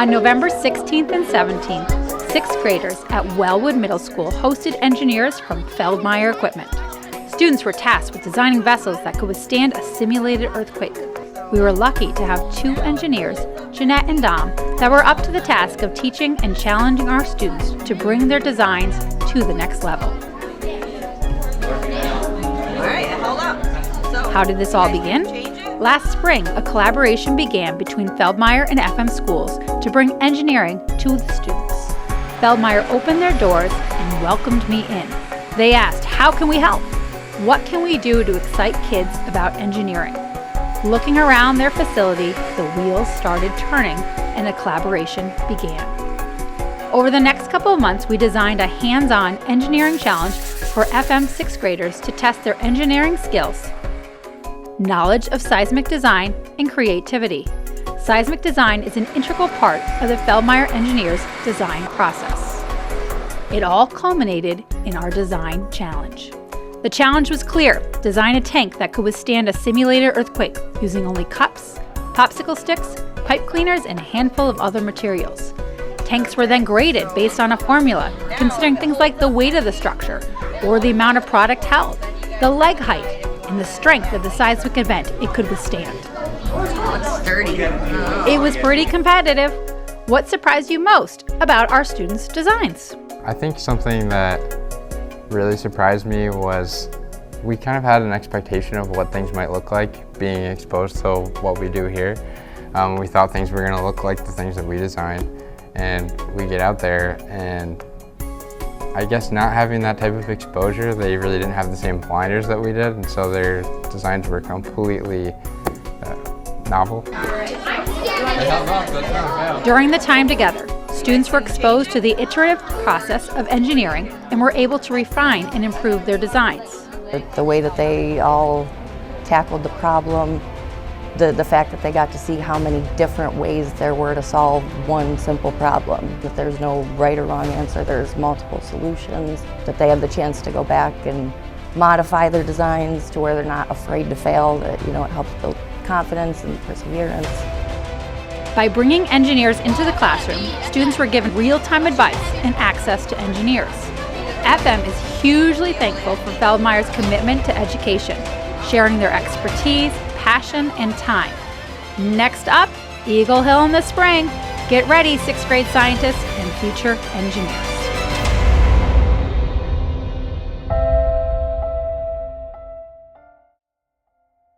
On November 16th and 17th, sixth graders at Wellwood Middle School hosted engineers from Feldmeier Equipment. Students were tasked with designing vessels that could withstand a simulated earthquake. We were lucky to have two engineers, Jeanette and Dom, that were up to the task of teaching and challenging our students to bring their designs to the next level. All right, hold up. So, how did this all begin? Last spring, a collaboration began between Feldmeier and FM schools to bring engineering to the students. Feldmeier opened their doors and welcomed me in. They asked, how can we help? What can we do to excite kids about engineering? Looking around their facility, the wheels started turning and a collaboration began. Over the next couple of months, we designed a hands-on engineering challenge for FM sixth graders to test their engineering skills, knowledge of seismic design, and creativity. Seismic design is an integral part of the Feldmeier engineers' design process. It all culminated in our design challenge. The challenge was clear: design a tank that could withstand a simulated earthquake using only cups, popsicle sticks, pipe cleaners, and a handful of other materials. Tanks were then graded based on a formula, considering things like the weight of the structure, or the amount of product held, the leg height, and the strength of the seismic event it could withstand. it's sturdy. It was pretty competitive. What surprised you most about our students' designs? I think something that really surprised me was we kind of had an expectation of what things might look like being exposed to what we do here. We thought things were going to look like the things that we designed, and we get out there and I guess not having that type of exposure, they really didn't have the same blinders that we did, and so their designs were completely novel. During the time together, students were exposed to the iterative process of engineering and were able to refine and improve their designs. The way that they all tackled the problem, the fact that they got to see how many different ways there were to solve one simple problem. That there's no right or wrong answer, there's multiple solutions. That they have the chance to go back and modify their designs to where they're not afraid to fail, that it helps build confidence and perseverance. By bringing engineers into the classroom, students were given real-time advice and access to engineers. FM is hugely thankful for Feldmeier's commitment to education, sharing their expertise, passion, and time. Next up, Eagle Hill in the spring. Get ready, sixth grade scientists and future engineers.